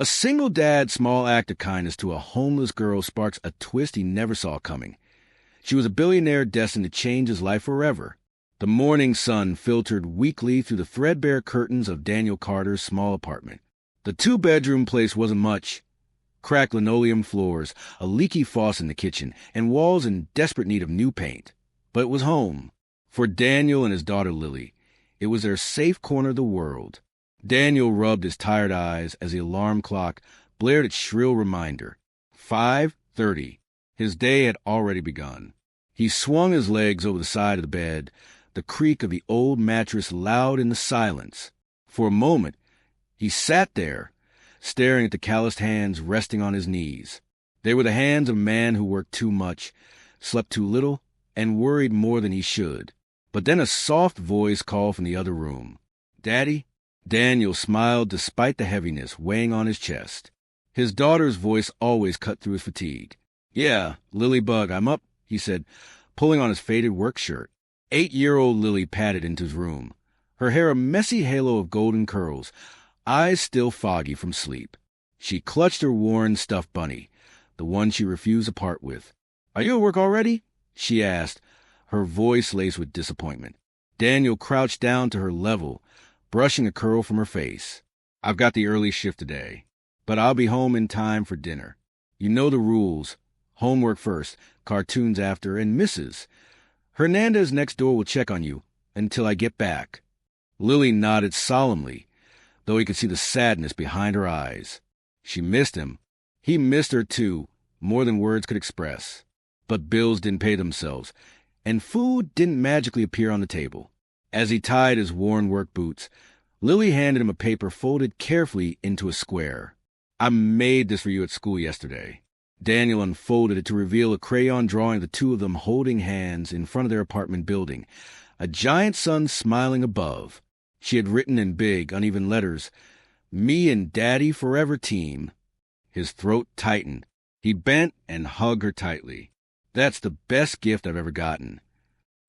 A single dad's small act of kindness to a homeless girl sparks a twist he never saw coming. She was a billionaire destined to change his life forever. The morning sun filtered weakly through the threadbare curtains of Daniel Carter's small apartment. The two-bedroom place wasn't much. Cracked linoleum floors, a leaky faucet in the kitchen, and walls in desperate need of new paint. But it was home. For Daniel and his daughter Lily, it was their safe corner of the world. Daniel rubbed his tired eyes as the alarm clock blared its shrill reminder. 5:30. His day had already begun. He swung his legs over the side of the bed, the creak of the old mattress loud in the silence. For a moment, he sat there, staring at the calloused hands resting on his knees. They were the hands of a man who worked too much, slept too little, and worried more than he should. But then a soft voice called from the other room. "Daddy?" Daniel smiled despite the heaviness weighing on his chest. His daughter's voice always cut through his fatigue. "Yeah, Lily Bug, I'm up," he said, pulling on his faded work shirt. 8-year-old Lily padded into his room, her hair a messy halo of golden curls, eyes still foggy from sleep. She clutched her worn stuffed bunny, the one she refused to part with. "Are you at work already?" she asked, her voice laced with disappointment. Daniel crouched down to her level, brushing a curl from her face. "I've got the early shift today, but I'll be home in time for dinner. You know the rules. Homework first, cartoons after, and Mrs. Hernandez next door will check on you until I get back." Lily nodded solemnly, though he could see the sadness behind her eyes. She missed him. He missed her, too, more than words could express. But bills didn't pay themselves, and food didn't magically appear on the table. As he tied his worn work boots, Lily handed him a paper folded carefully into a square. "I made this for you at school yesterday." Daniel unfolded it to reveal a crayon drawing of the two of them holding hands in front of their apartment building, a giant sun smiling above. She had written in big, uneven letters, "Me and Daddy Forever Team." His throat tightened. He bent and hugged her tightly. "That's the best gift I've ever gotten."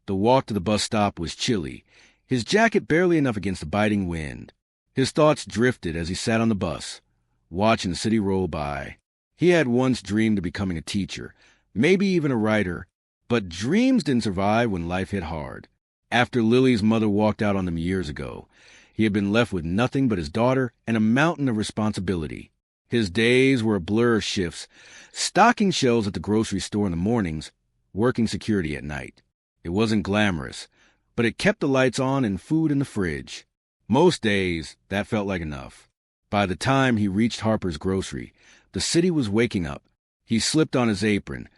The walk to the bus stop was chilly, his jacket barely enough against the biting wind. His thoughts drifted as he sat on the bus, watching the city roll by. He had once dreamed of becoming a teacher, maybe even a writer, but dreams didn't survive when life hit hard. After Lily's mother walked out on them years ago, he had been left with nothing but his daughter and a mountain of responsibility. His days were a blur of shifts, stocking shelves at the grocery store in the mornings, working security at night. It wasn't glamorous, but it kept the lights on and food in the fridge. Most days, that felt like enough. By the time he reached Harper's Grocery, the city was waking up. He slipped on his apron,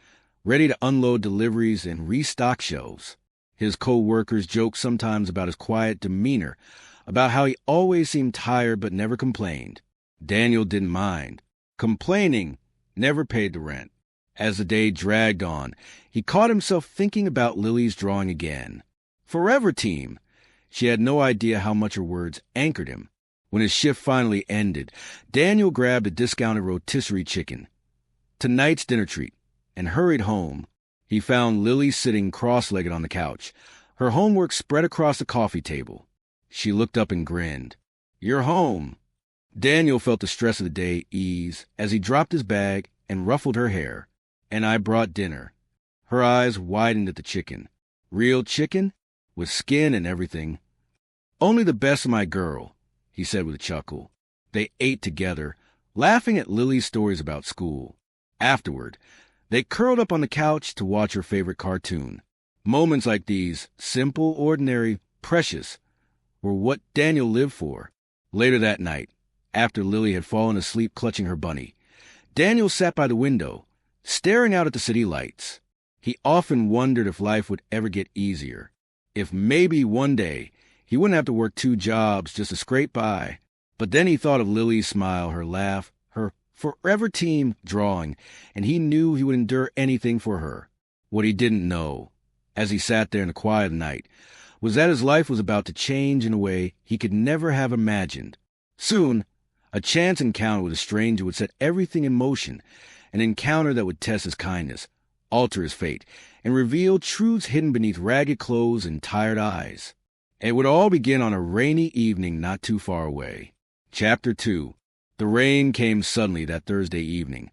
ready to unload deliveries and restock shelves. His co-workers joked sometimes about his quiet demeanor, about how he always seemed tired but never complained. Daniel didn't mind. Complaining never paid the rent. As the day dragged on, he caught himself thinking about Lily's drawing again. Forever Team. She had no idea how much her words anchored him. When his shift finally ended, Daniel grabbed a discounted rotisserie chicken, tonight's dinner treat, and hurried home. He found Lily sitting cross-legged on the couch, her homework spread across the coffee table. She looked up and grinned. "You're home." Daniel felt the stress of the day ease as he dropped his bag and ruffled her hair. "And I brought dinner." Her eyes widened at the chicken. "Real chicken? With skin and everything." "Only the best of my girl," he said with a chuckle. They ate together, laughing at Lily's stories about school. Afterward, they curled up on the couch to watch her favorite cartoon. Moments like these, simple, ordinary, precious, were what Daniel lived for. Later that night, after Lily had fallen asleep clutching her bunny, Daniel sat by the window, staring out at the city lights. He often wondered if life would ever get easier, if maybe one day he wouldn't have to work 2 jobs just to scrape by. But then he thought of Lily's smile, her laugh, her Forever Team drawing, and he knew he would endure anything for her. What he didn't know, as he sat there in the quiet of the night, was that his life was about to change in a way he could never have imagined. Soon, a chance encounter with a stranger would set everything in motion, an encounter that would test his kindness, alter his fate, and reveal truths hidden beneath ragged clothes and tired eyes. It would all begin on a rainy evening not too far away. Chapter 2. The rain came suddenly that Thursday evening,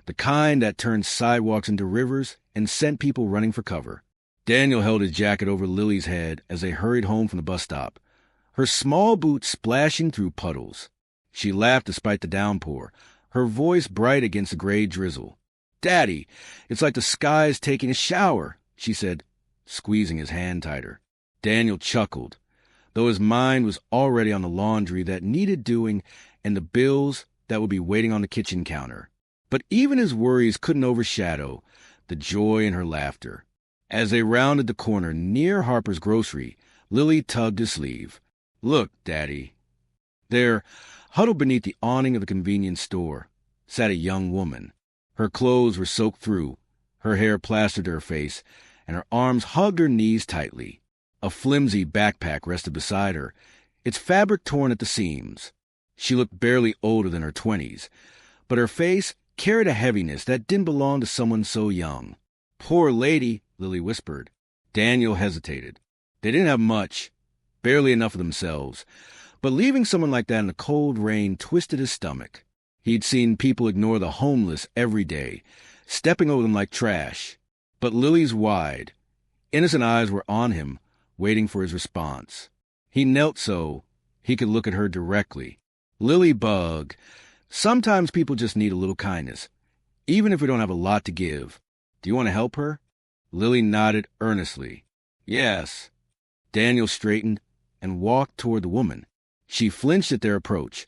the kind that turned sidewalks into rivers and sent people running for cover. Daniel held his jacket over Lily's head as they hurried home from the bus stop, her small boots splashing through puddles. She laughed despite the downpour, her voice bright against the gray drizzle. "Daddy, it's like the sky's taking a shower," she said, squeezing his hand tighter. Daniel chuckled, though his mind was already on the laundry that needed doing and the bills that would be waiting on the kitchen counter. But even his worries couldn't overshadow the joy in her laughter. As they rounded the corner near Harper's grocery, Lily tugged his sleeve. "Look, Daddy." There, huddled beneath the awning of the convenience store, sat a young woman. Her clothes were soaked through, her hair plastered to her face, and her arms hugged her knees tightly. A flimsy backpack rested beside her, its fabric torn at the seams. She looked barely older than her 20s, but her face carried a heaviness that didn't belong to someone so young. "Poor lady," Lily whispered. Daniel hesitated. They didn't have much, barely enough of themselves, but leaving someone like that in the cold rain twisted his stomach. He'd seen people ignore the homeless every day, stepping over them like trash. But Lily's wide, innocent eyes were on him, waiting for his response. He knelt so he could look at her directly. "Lily Bug, sometimes people just need a little kindness, even if we don't have a lot to give. Do you want to help her?" Lily nodded earnestly. "Yes." Daniel straightened and walked toward the woman. She flinched at their approach,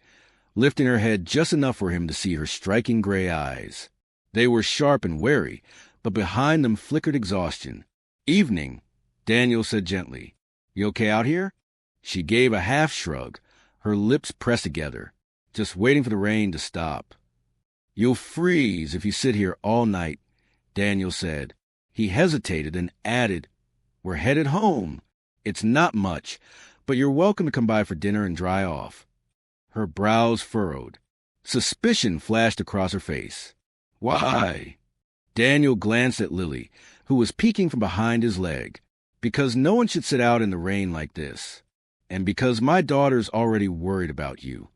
lifting her head just enough for him to see her striking gray eyes. They were sharp and wary, but behind them flickered exhaustion. "Evening," Daniel said gently. "You okay out here?" She gave a half shrug, her lips pressed together, just waiting for the rain to stop. "You'll freeze if you sit here all night," Daniel said. He hesitated and added, "We're headed home. It's not much, but you're welcome to come by for dinner and dry off." Her brows furrowed. Suspicion flashed across her face. "Why?" Daniel glanced at Lily, who was peeking from behind his leg. "Because no one should sit out in the rain like this. And because my daughter's already worried about you."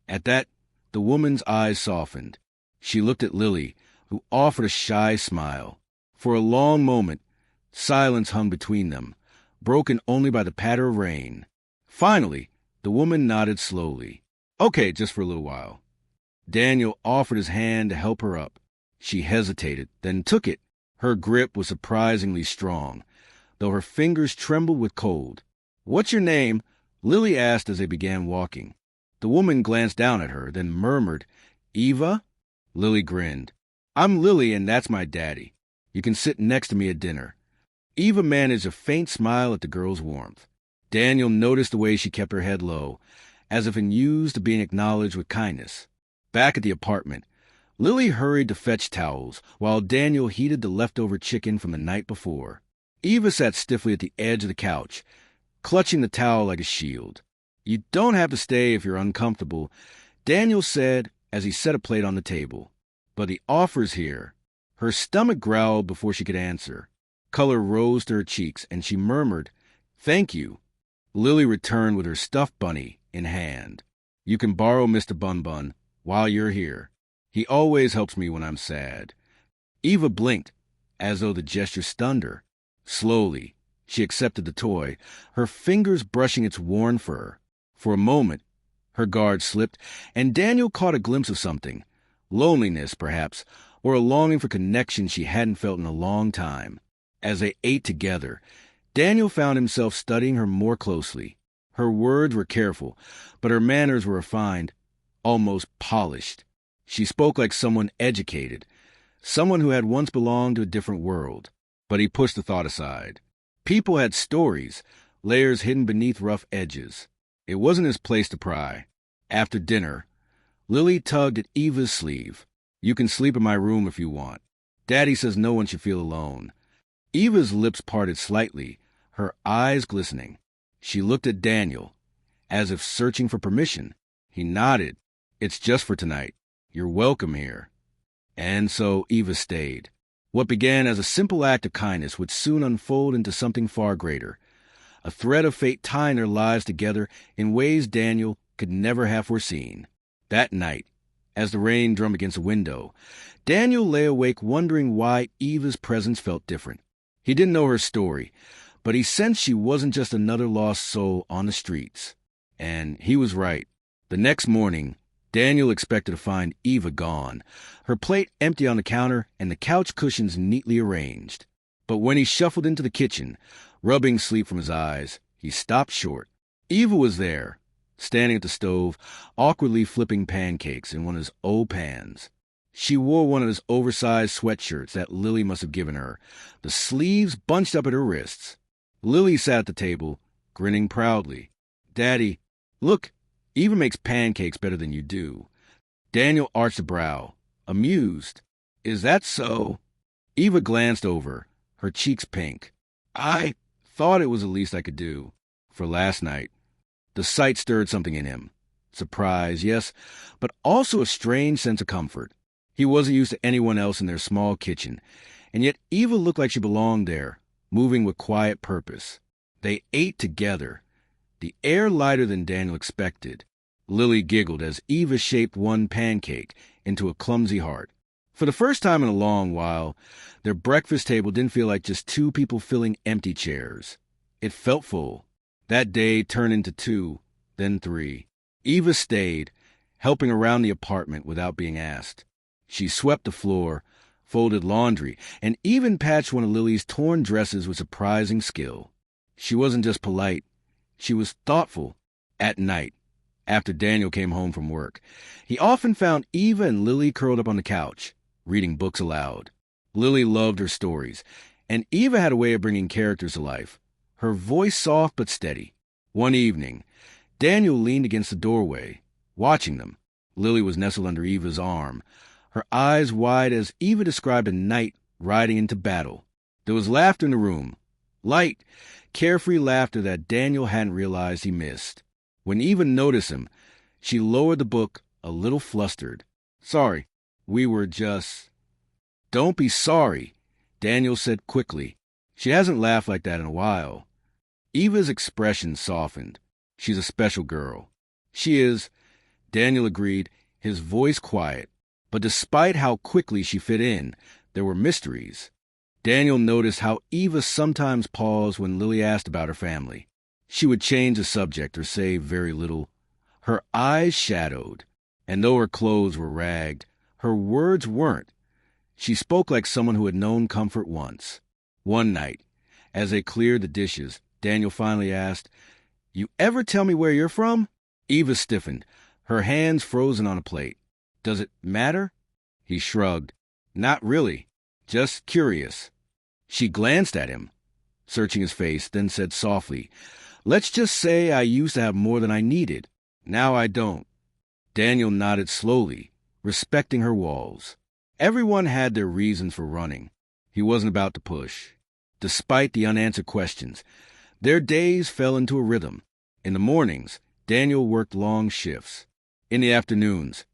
At that, the woman's eyes softened. She looked at Lily, who offered a shy smile. For a long moment, silence hung between them, broken only by the patter of rain. Finally, the woman nodded slowly. "Okay, just for a little while." Daniel offered his hand to help her up. She hesitated, then took it. Her grip was surprisingly strong, though her fingers trembled with cold. "What's your name?" Lily asked as they began walking. The woman glanced down at her, then murmured, "Eva?" Lily grinned. "I'm Lily, and that's my daddy. You can sit next to me at dinner." Eva managed a faint smile at the girl's warmth. Daniel noticed the way she kept her head low, as if unused to being acknowledged with kindness. Back at the apartment, Lily hurried to fetch towels, while Daniel heated the leftover chicken from the night before. Eva sat stiffly at the edge of the couch, clutching the towel like a shield. "You don't have to stay if you're uncomfortable," Daniel said as he set a plate on the table. "But the offer's here." Her stomach growled before she could answer. Color rose to her cheeks, and she murmured, "Thank you." Lily returned with her stuffed bunny in hand. "You can borrow Mr. Bun Bun while you're here. He always helps me when I'm sad." Eva blinked, as though the gesture stunned her. Slowly, she accepted the toy, her fingers brushing its worn fur. For a moment, her guard slipped, and Daniel caught a glimpse of something. Loneliness, perhaps, or a longing for connection she hadn't felt in a long time. As they ate together, Daniel found himself studying her more closely. Her words were careful, but her manners were refined, almost polished. She spoke like someone educated, someone who had once belonged to a different world. But he pushed the thought aside. People had stories, layers hidden beneath rough edges. It wasn't his place to pry. After dinner, Lily tugged at Eva's sleeve. "You can sleep in my room if you want. Daddy says no one should feel alone." Eva's lips parted slightly, her eyes glistening. She looked at Daniel, as if searching for permission. He nodded. "It's just for tonight. You're welcome here." And so Eva stayed. What began as a simple act of kindness would soon unfold into something far greater, a thread of fate tying their lives together in ways Daniel could never have foreseen. That night, As the rain drummed against the window, Daniel lay awake wondering why Eva's presence felt different. He didn't know her story, but he sensed she wasn't just another lost soul on the streets. And he was right. The next morning, Daniel expected to find Eva gone, her plate empty on the counter and the couch cushions neatly arranged. But when he shuffled into the kitchen, rubbing sleep from his eyes, he stopped short. Eva was there, standing at the stove, awkwardly flipping pancakes in one of his old pans. She wore one of his oversized sweatshirts that Lily must have given her, the sleeves bunched up at her wrists. Lily sat at the table, grinning proudly. "Daddy, look, Eva makes pancakes better than you do." Daniel arched a brow, amused. "Is that so?" Eva glanced over, her cheeks pink. "I thought it was the least I could do for last night." The sight stirred something in him. Surprise, yes, but also a strange sense of comfort. He wasn't used to anyone else in their small kitchen, and yet Eva looked like she belonged there, moving with quiet purpose. They ate together, the air lighter than Daniel expected. Lily giggled as Eva shaped one pancake into a clumsy heart. For the first time in a long while, their breakfast table didn't feel like just two people filling empty chairs. It felt full. That day turned into 2, then 3. Eva stayed, helping around the apartment without being asked. She swept the floor, folded laundry, and even patched one of Lily's torn dresses with surprising skill. She wasn't just polite. She was thoughtful. At night, after Daniel came home from work, he often found Eva and Lily curled up on the couch, reading books aloud. Lily loved her stories, and Eva had a way of bringing characters to life, her voice soft but steady. One evening, Daniel leaned against the doorway, watching them. Lily was nestled under Eva's arm, her eyes wide as Eva described a knight riding into battle. There was laughter in the room, light, carefree laughter that Daniel hadn't realized he missed. When Eva noticed him, she lowered the book, a little flustered. "Sorry, we were just—" "Don't be sorry," Daniel said quickly. She hasn't laughed like that in a while. Eva's expression softened. "She's a special girl." "She is," Daniel agreed, his voice quiet. But despite how quickly she fit in, there were mysteries. Daniel noticed how Eva sometimes paused when Lily asked about her family. She would change the subject or say very little. Her eyes shadowed, and though her clothes were ragged, her words weren't. She spoke like someone who had known comfort once. One night, as they cleared the dishes, Daniel finally asked, "You ever tell me where you're from?" Eva stiffened, her hands frozen on a plate. "Does it matter?" He shrugged. "Not really. Just curious." She glanced at him, searching his face, then said softly, "Let's just say I used to have more than I needed. Now I don't." Daniel nodded slowly, respecting her walls. Everyone had their reasons for running. He wasn't about to push. Despite the unanswered questions, their days fell into a rhythm. In the mornings, Daniel worked long shifts. In the afternoons,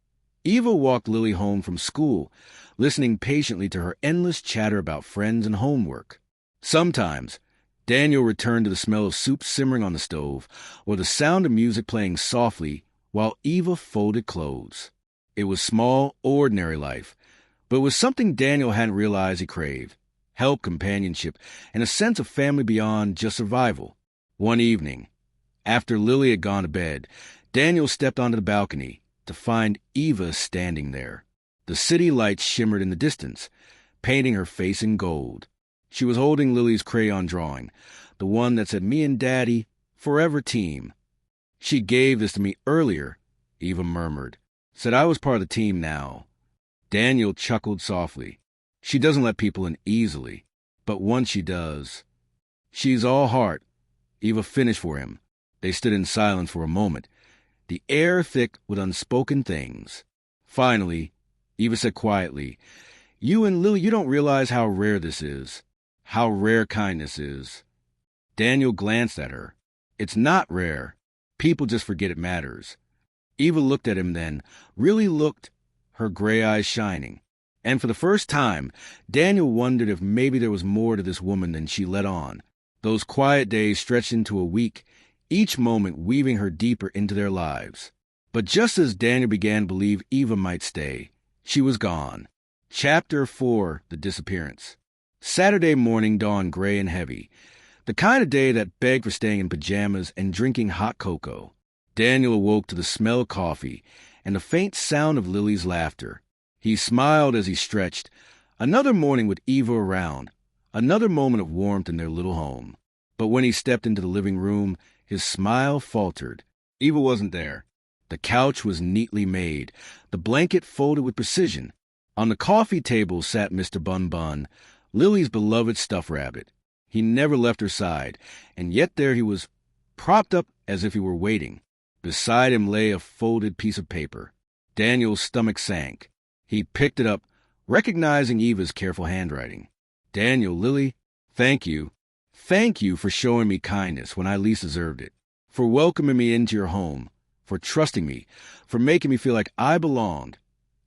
Eva walked Lily home from school, listening patiently to her endless chatter about friends and homework. Sometimes, Daniel returned to the smell of soup simmering on the stove or the sound of music playing softly while Eva folded clothes. It was small, ordinary life, but it was something Daniel hadn't realized he craved: help, companionship, and a sense of family beyond just survival. One evening, after Lily had gone to bed, Daniel stepped onto the balcony to find Eva standing there. The city lights shimmered in the distance, painting her face in gold. She was holding Lily's crayon drawing, the one that said "Me and Daddy, forever team." "She gave this to me earlier," Eva murmured. "Said I was part of the team now." Daniel chuckled softly. "She doesn't let people in easily, but once she does." "She's all heart," Eva finished for him. They stood in silence for a moment, the air thick with unspoken things. Finally, Eva said quietly, "You and Lily, you don't realize how rare this is, how rare kindness is." Daniel glanced at her. "It's not rare. People just forget it matters." Eva looked at him then, really looked, her gray eyes shining. And for the first time, Daniel wondered if maybe there was more to this woman than she let on. Those quiet days stretched into a week, each moment weaving her deeper into their lives. But just as Daniel began to believe Eva might stay, she was gone. Chapter 4: The Disappearance. Saturday morning dawned gray and heavy, the kind of day that begged for staying in pajamas and drinking hot cocoa. Daniel awoke to the smell of coffee and the faint sound of Lily's laughter. He smiled as he stretched. Another morning with Eva around, another moment of warmth in their little home. But when he stepped into the living room, his smile faltered. Eva wasn't there. The couch was neatly made, the blanket folded with precision. On the coffee table sat Mr. Bun Bun, Lily's beloved stuffed rabbit. He never left her side, and yet there he was, propped up as if he were waiting. Beside him lay a folded piece of paper. Daniel's stomach sank. He picked it up, recognizing Eva's careful handwriting. Daniel, Lily, thank you. Thank you for showing me kindness when I least deserved it, for welcoming me into your home, for trusting me, for making me feel like I belonged,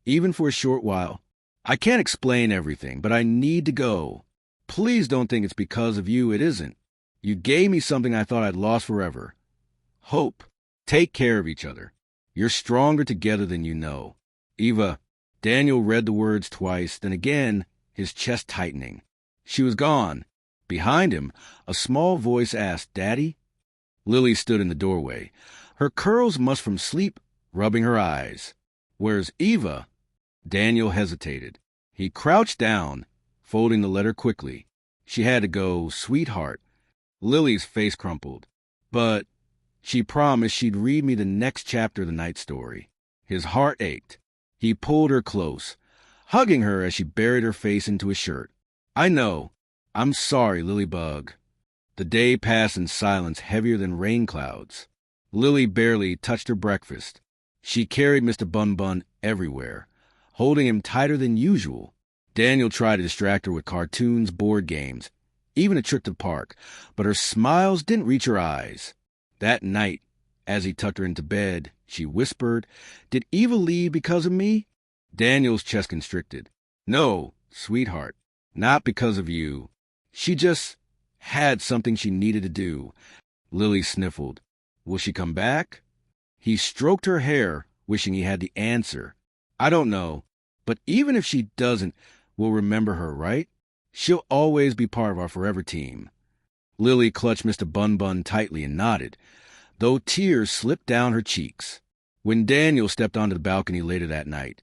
even for a short while. I can't explain everything, but I need to go. Please don't think it's because of you. It isn't. You gave me something I thought I'd lost forever. Hope. Take care of each other. You're stronger together than you know. Eva. Daniel read the words twice, then again, his chest tightening. She was gone. Behind him, a small voice asked, "Daddy?" Lily stood in the doorway, her curls mussed from sleep, rubbing her eyes. "Where's Eva?" Daniel hesitated. He crouched down, folding the letter quickly. She had to go, "Sweetheart." Lily's face crumpled. "But she promised she'd read me the next chapter of the night story." His heart ached. He pulled her close, hugging her as she buried her face into his shirt. "I know. I'm sorry, Lily Bug." The day passed in silence heavier than rain clouds. Lily barely touched her breakfast. She carried Mr. Bun Bun everywhere, holding him tighter than usual. Daniel tried to distract her with cartoons, board games, even a trip to the park, but her smiles didn't reach her eyes. That night, as he tucked her into bed, she whispered, "Did Eva leave because of me?" Daniel's chest constricted. "No, sweetheart, not because of you. She just had something she needed to do." Lily sniffled. "Will she come back?" He stroked her hair, wishing he had the answer. "I don't know, but even if she doesn't, we'll remember her, right? She'll always be part of our forever team." Lily clutched Mr. Bun Bun tightly and nodded, though tears slipped down her cheeks. When Daniel stepped onto the balcony later that night,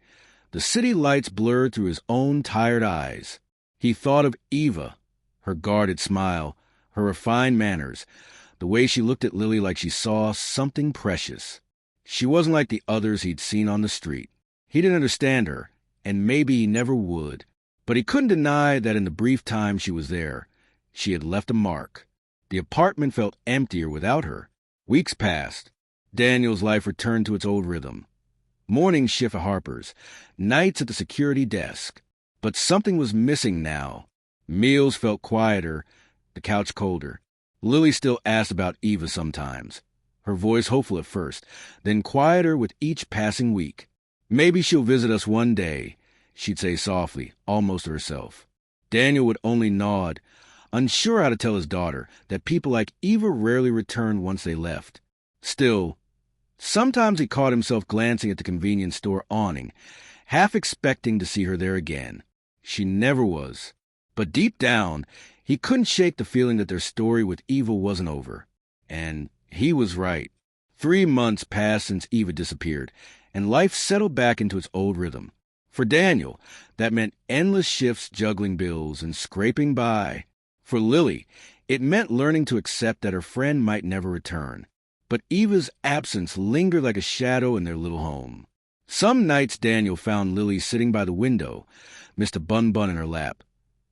the city lights blurred through his own tired eyes. He thought of Eva, her guarded smile, her refined manners, the way she looked at Lily like she saw something precious. She wasn't like the others he'd seen on the street. He didn't understand her, and maybe he never would. But he couldn't deny that in the brief time she was there, she had left a mark. The apartment felt emptier without her. Weeks passed. Daniel's life returned to its old rhythm. Mornings shift at Harper's, nights at the security desk. But something was missing now. Meals felt quieter, the couch colder. Lily still asked about Eva sometimes, her voice hopeful at first, then quieter with each passing week. "Maybe she'll visit us one day," she'd say softly, almost to herself. Daniel would only nod, unsure how to tell his daughter that people like Eva rarely returned once they left. Still, sometimes he caught himself glancing at the convenience store awning, half expecting to see her there again. She never was. But deep down, he couldn't shake the feeling that their story with Eva wasn't over. And he was right. 3 months passed since Eva disappeared, and life settled back into its old rhythm. For Daniel, that meant endless shifts juggling bills and scraping by. For Lily, it meant learning to accept that her friend might never return. But Eva's absence lingered like a shadow in their little home. Some nights Daniel found Lily sitting by the window, Mr. Bun Bun in her lap,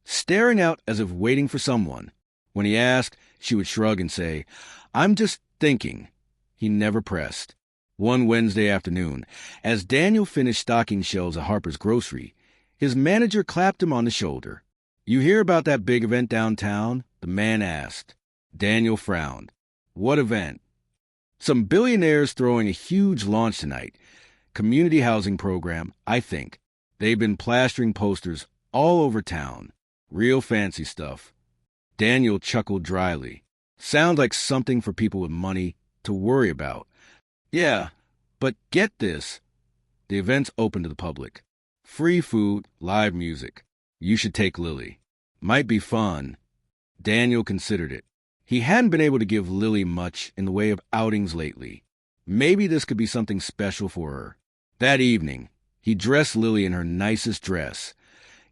staring out as if waiting for someone. When he asked, she would shrug and say, "I'm just thinking." He never pressed. One Wednesday afternoon, as Daniel finished stocking shelves at Harper's Grocery, his manager clapped him on the shoulder. "You hear about that big event downtown?" the man asked. Daniel frowned. "What event?" "Some billionaires throwing a huge launch tonight. Community housing program, I think. They've been plastering posters all over town. Real fancy stuff." Daniel chuckled dryly. "Sounds like something for people with money to worry about." "Yeah, But get this, the event's open to the public. Free food, live music. You should take Lily. Might be fun. Daniel considered it. He hadn't been able to give Lily much in the way of outings lately. Maybe this could be something special for her. That evening, he dressed Lily in her nicest dress,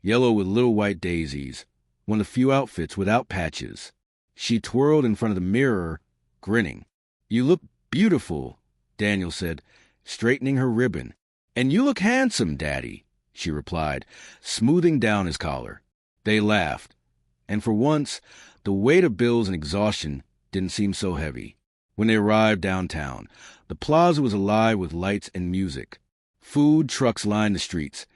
yellow with little white daisies, one of the few outfits without patches. She twirled in front of the mirror, grinning. "You look beautiful," Daniel said, straightening her ribbon. "And you look handsome, Daddy," she replied, smoothing down his collar. They laughed, and for once, the weight of bills and exhaustion didn't seem so heavy. When they arrived downtown, the plaza was alive with lights and music. Food trucks lined the streets.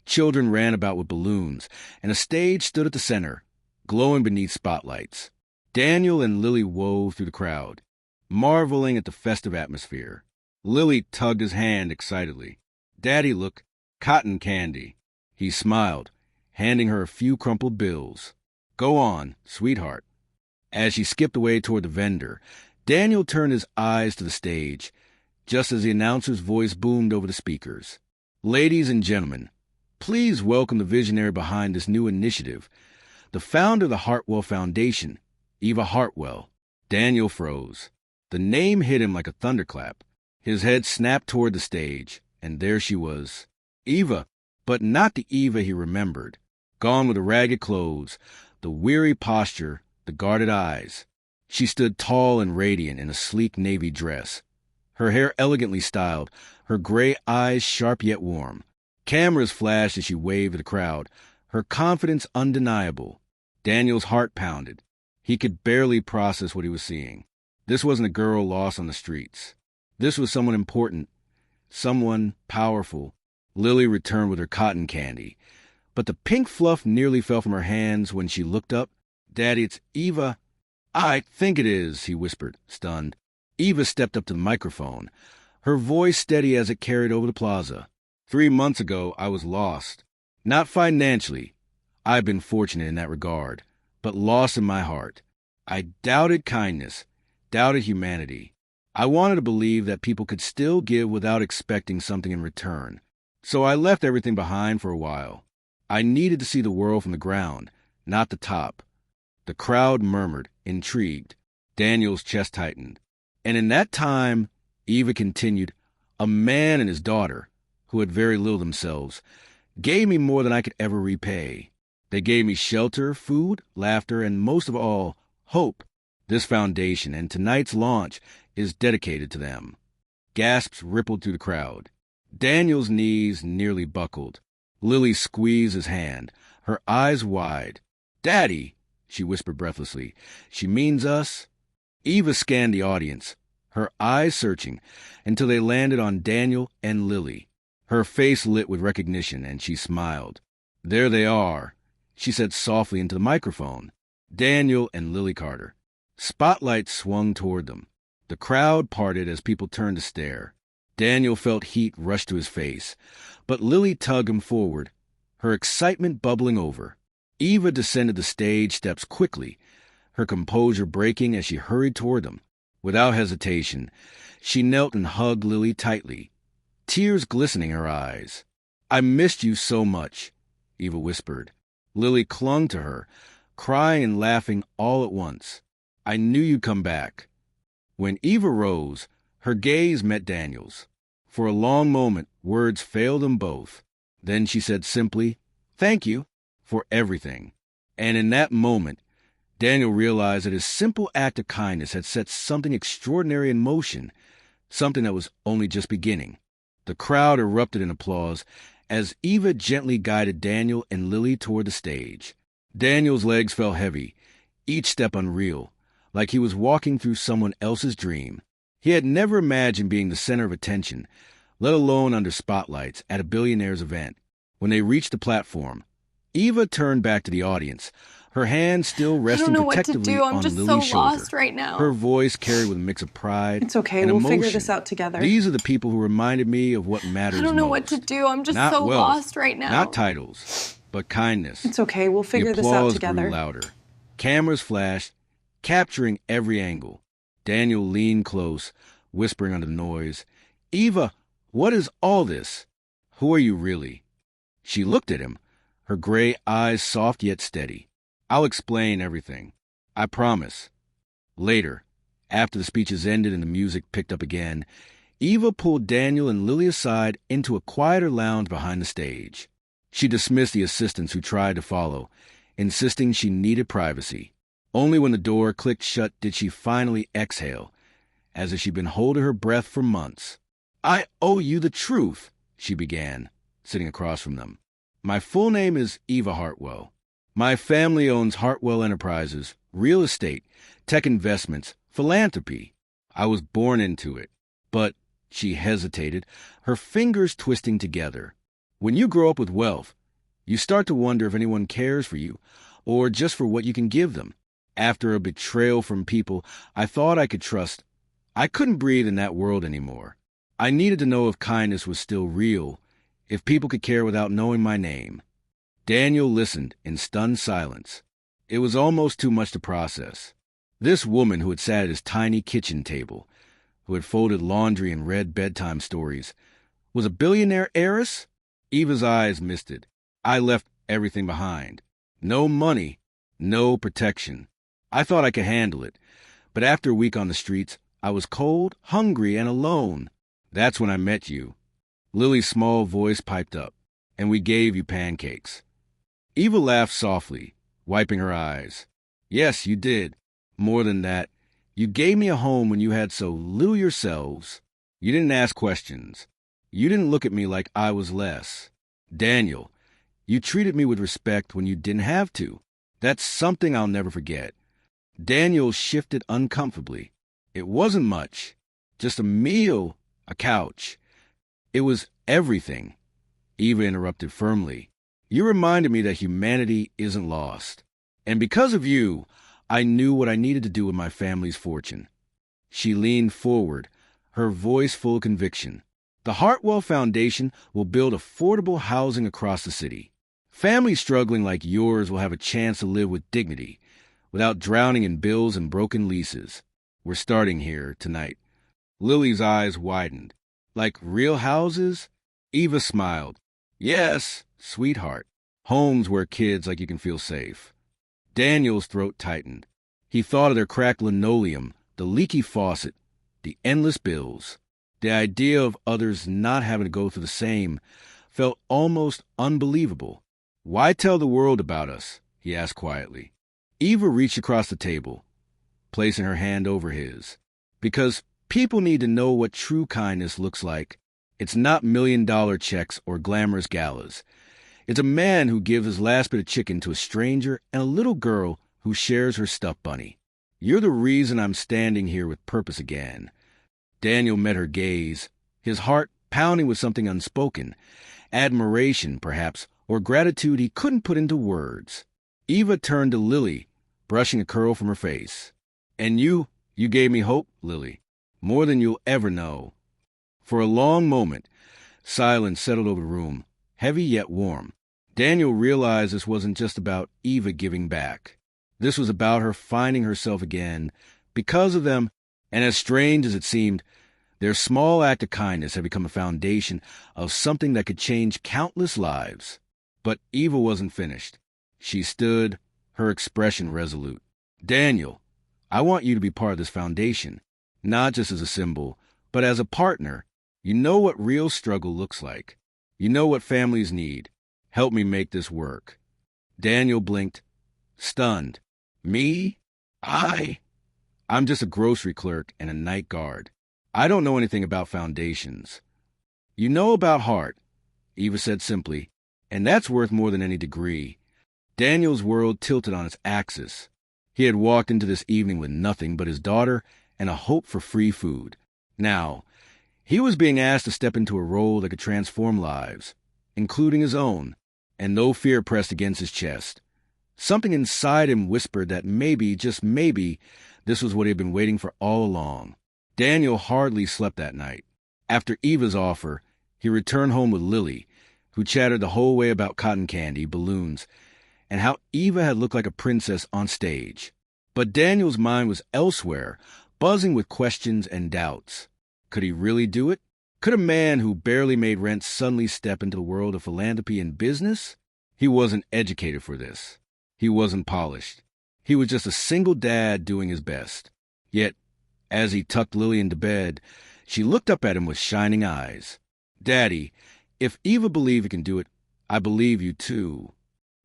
Children ran about with balloons, and a stage stood at the center, glowing beneath spotlights. Daniel and Lily wove through the crowd, marveling at the festive atmosphere. Lily tugged his hand excitedly. "Daddy, look, cotton candy." He smiled, handing her a few crumpled bills. "Go on, sweetheart." As she skipped away toward the vendor, Daniel turned his eyes to the stage, just as the announcer's voice boomed over the speakers. "Ladies and gentlemen, please welcome the visionary behind this new initiative, the founder of the Hartwell Foundation, Eva Hartwell." Daniel froze. The name hit him like a thunderclap. His head snapped toward the stage, and there she was. Eva, but not the Eva he remembered. Gone with the ragged clothes, the weary posture, the guarded eyes. She stood tall and radiant in a sleek navy dress, her hair elegantly styled, her gray eyes sharp yet warm. Cameras flashed as she waved at the crowd, her confidence undeniable. Daniel's heart pounded. He could barely process what he was seeing. This wasn't a girl lost on the streets. This was someone important, someone powerful. Lily returned with her cotton candy, but the pink fluff nearly fell from her hands when she looked up. "Daddy, it's Eva." "I think it is," he whispered, stunned. Eva stepped up to the microphone, her voice steady as it carried over the plaza. 3 months ago, I was lost. Not financially. I've been fortunate in that regard, but lost in my heart. I doubted kindness, doubted humanity. I wanted to believe that people could still give without expecting something in return. So I left everything behind for a while. I needed to see the world from the ground, not the top. The crowd murmured, intrigued. Daniel's chest tightened. And in that time, Eva continued, a man and his daughter, who had very little themselves, gave me more than I could ever repay. They gave me shelter, food, laughter, and most of all, hope. This foundation and tonight's launch is dedicated to them. Gasps rippled through the crowd. Daniel's knees nearly buckled. Lily squeezed his hand, her eyes wide. "Daddy," she whispered breathlessly, "she means us?" Eva scanned the audience, her eyes searching, until they landed on Daniel and Lily. Her face lit with recognition, and she smiled. "There they are," she said softly into the microphone. Daniel and Lily Carter. Spotlights swung toward them. The crowd parted as people turned to stare. Daniel felt heat rush to his face, but Lily tugged him forward, her excitement bubbling over. Eva descended the stage steps quickly, her composure breaking as she hurried toward them. Without hesitation, she knelt and hugged Lily tightly, tears glistening her eyes. "I missed you so much," Eva whispered. Lily clung to her, crying and laughing all at once. "I knew you'd come back." When Eva rose, her gaze met Daniel's. For a long moment, words failed them both. Then she said simply, "Thank you for everything." And in that moment, Daniel realized that his simple act of kindness had set something extraordinary in motion, something that was only just beginning. The crowd erupted in applause as Eva gently guided Daniel and Lily toward the stage. Daniel's legs felt heavy, each step unreal, like he was walking through someone else's dream. He had never imagined being the center of attention, let alone under spotlights at a Billionaire's event. When they reached the platform, Eva turned back to the audience, her hand still resting protectively on Lily's shoulder. I'm just so lost right now. Her voice carried with a mix of pride It's okay, and we'll emotion. figure this out together. These are the people who reminded me of what matters most. I don't know what to do. I'm just Not so wealth, lost right now. Not titles, but kindness. It's okay, we'll figure The this out applause together. grew louder. Cameras flashed, capturing every angle. Daniel leaned close, whispering under the noise. Eva, what is all this? Who are you really? She looked at him, her gray eyes soft yet steady. I'll explain everything. I promise. Later, after the speeches ended and the music picked up again, Eva pulled Daniel and Lily aside into a quieter lounge behind the stage. She dismissed the assistants who tried to follow, insisting she needed privacy. Only when the door clicked shut did she finally exhale, as if she'd been holding her breath for months. I owe you the truth, she began, sitting across from them. My full name is Eva Hartwell. My family owns Hartwell Enterprises, real estate, tech investments, philanthropy. I was born into it. But, she hesitated, her fingers twisting together. When you grow up with wealth, you start to wonder if anyone cares for you, or just for what you can give them. After a betrayal from people I thought I could trust, I couldn't breathe in that world anymore. I needed to know if kindness was still real, if people could care without knowing my name. Daniel listened in stunned silence. It was almost too much to process. This woman who had sat at his tiny kitchen table, who had folded laundry and read bedtime stories, was a billionaire heiress? Eva's eyes misted. I left everything behind. No money, no protection. I thought I could handle it, but after a week on the streets, I was cold, hungry, and alone. That's when I met you. Lily's small voice piped up, and we gave you pancakes. Eva laughed softly, wiping her eyes. Yes, you did. More than that, you gave me a home when you had so little yourselves. You didn't ask questions. You didn't look at me like I was less. Daniel, you treated me with respect when you didn't have to. That's something I'll never forget. Daniel shifted uncomfortably. It wasn't much. Just a meal, a couch. It was everything. Eva interrupted firmly. You reminded me that humanity isn't lost. And because of you, I knew what I needed to do with my family's fortune. She leaned forward, her voice full of conviction. The Hartwell Foundation will build affordable housing across the city. Families struggling like yours will have a chance to live with dignity, without drowning in bills and broken leases. We're starting here tonight. Lily's eyes widened. Like real houses? Eva smiled. Yes, sweetheart. Homes where kids like you can feel safe. Daniel's throat tightened. He thought of their cracked linoleum, the leaky faucet, the endless bills. The idea of others not having to go through the same felt almost unbelievable. Why tell the world about us? He asked quietly. Eva reached across the table, placing her hand over his. Because people need to know what true kindness looks like. It's not million-dollar checks or glamorous galas. It's a man who gives his last bit of chicken to a stranger and a little girl who shares her stuffed bunny. You're the reason I'm standing here with purpose again. Daniel met her gaze, his heart pounding with something unspoken, admiration, perhaps, or gratitude he couldn't put into words. Eva turned to Lily, brushing a curl from her face. And you gave me hope, Lily, more than you'll ever know. For a long moment, silence settled over the room, heavy yet warm. Daniel realized this wasn't just about Eva giving back. This was about her finding herself again because of them, and as strange as it seemed, their small act of kindness had become a foundation of something that could change countless lives. But Eva wasn't finished. She stood, her expression resolute. Daniel, I want you to be part of this foundation, not just as a symbol, but as a partner. You know what real struggle looks like. You know what families need. Help me make this work. Daniel blinked, stunned. Me? I'm just a grocery clerk and a night guard. I don't know anything about foundations. You know about heart, Eva said simply, and that's worth more than any degree. Daniel's world tilted on its axis. He had walked into this evening with nothing but his daughter and a hope for free food. Now, he was being asked to step into a role that could transform lives, including his own, and no fear pressed against his chest. Something inside him whispered that maybe, just maybe, this was what he had been waiting for all along. Daniel hardly slept that night. After Eva's offer, he returned home with Lily, who chattered the whole way about cotton candy, balloons, and how Eva had looked like a princess on stage. But Daniel's mind was elsewhere, buzzing with questions and doubts. Could he really do it? Could a man who barely made rent suddenly step into the world of philanthropy and business? He wasn't educated for this. He wasn't polished. He was just a single dad doing his best. Yet, as he tucked Lily into bed, she looked up at him with shining eyes. "Daddy, if Eva believed he can do it, I believe you too."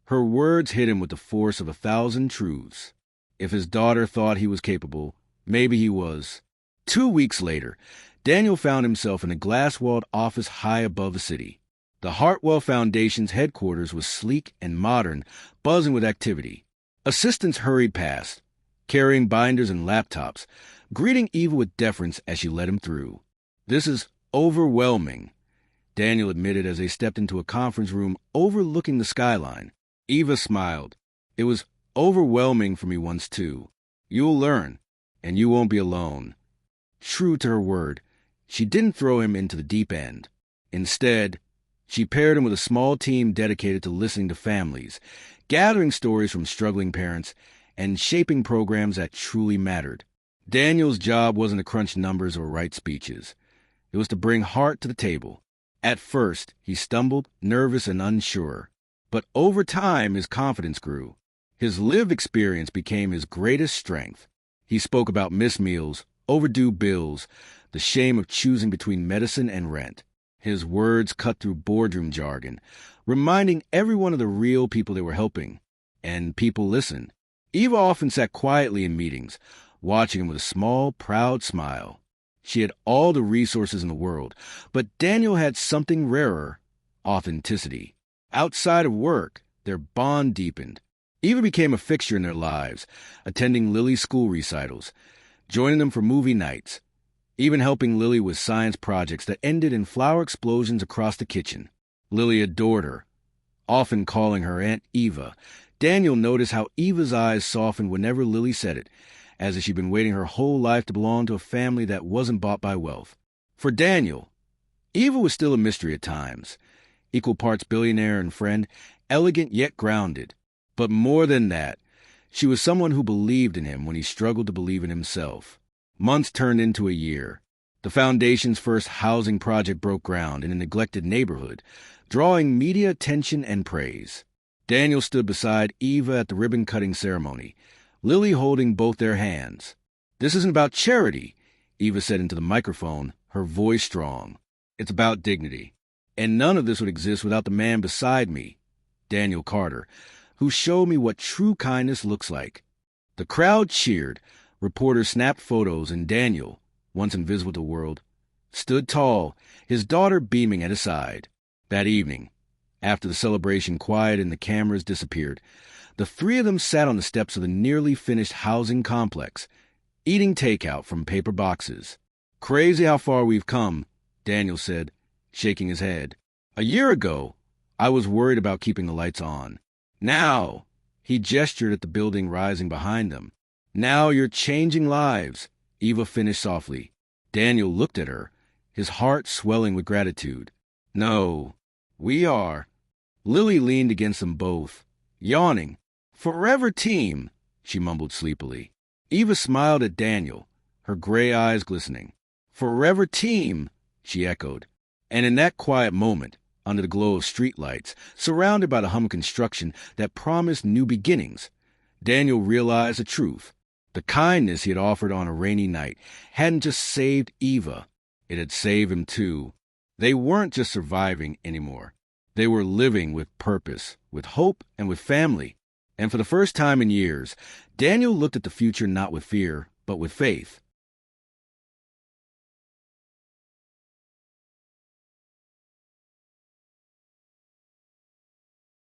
Her words hit him with the force of 1,000 truths. If his daughter thought he was capable, maybe he was. 2 weeks later, Daniel found himself in a glass-walled office high above the city. The Hartwell Foundation's headquarters was sleek and modern, buzzing with activity. Assistants hurried past, carrying binders and laptops, greeting Eva with deference as she led him through. "This is overwhelming," Daniel admitted as they stepped into a conference room overlooking the skyline. Eva smiled. "It was overwhelming for me once, too. You'll learn, and you won't be alone." True to her word, she didn't throw him into the deep end. Instead, she paired him with a small team dedicated to listening to families, gathering stories from struggling parents, and shaping programs that truly mattered. Daniel's job wasn't to crunch numbers or write speeches. It was to bring heart to the table. At first, he stumbled, nervous and unsure. But over time, his confidence grew. His lived experience became his greatest strength. He spoke about missed meals, overdue bills, the shame of choosing between medicine and rent. His words cut through boardroom jargon, reminding everyone of the real people they were helping. And people listened. Eva often sat quietly in meetings, watching him with a small, proud smile. She had all the resources in the world, but Daniel had something rarer: authenticity. Outside of work, their bond deepened. Eva became a fixture in their lives, attending Lily's school recitals, joining them for movie nights, even helping Lily with science projects that ended in flower explosions across the kitchen. Lily adored her, often calling her Aunt Eva. Daniel noticed how Eva's eyes softened whenever Lily said it, as if she'd been waiting her whole life to belong to a family that wasn't bought by wealth. For Daniel, Eva was still a mystery at times, equal parts billionaire and friend, elegant yet grounded. But more than that, she was someone who believed in him when he struggled to believe in himself. Months turned into a year. The foundation's first housing project broke ground in a neglected neighborhood, drawing media attention and praise. Daniel stood beside Eva at the ribbon-cutting ceremony, Lily holding both their hands. "This isn't about charity," Eva said into the microphone, her voice strong. "It's about dignity. And none of this would exist without the man beside me, Daniel Carter, who showed me what true kindness looks like." The crowd cheered. Reporters snapped photos, and Daniel, once invisible to the world, stood tall, his daughter beaming at his side. That evening, after the celebration quieted and the cameras disappeared, the three of them sat on the steps of the nearly finished housing complex, eating takeout from paper boxes. "Crazy how far we've come," Daniel said, shaking his head. "A year ago, I was worried about keeping the lights on. Now," he gestured at the building rising behind them, "now you're changing lives," Eva finished softly. Daniel looked at her, his heart swelling with gratitude. "No, we are." Lily leaned against them both, yawning. "Forever team," she mumbled sleepily. Eva smiled at Daniel, her gray eyes glistening. "Forever team," she echoed. And in that quiet moment, under the glow of streetlights, surrounded by the hum of construction that promised new beginnings, Daniel realized the truth. The kindness he had offered on a rainy night hadn't just saved Eva, it had saved him too. They weren't just surviving anymore. They were living with purpose, with hope, and with family. And for the first time in years, Daniel looked at the future not with fear, but with faith.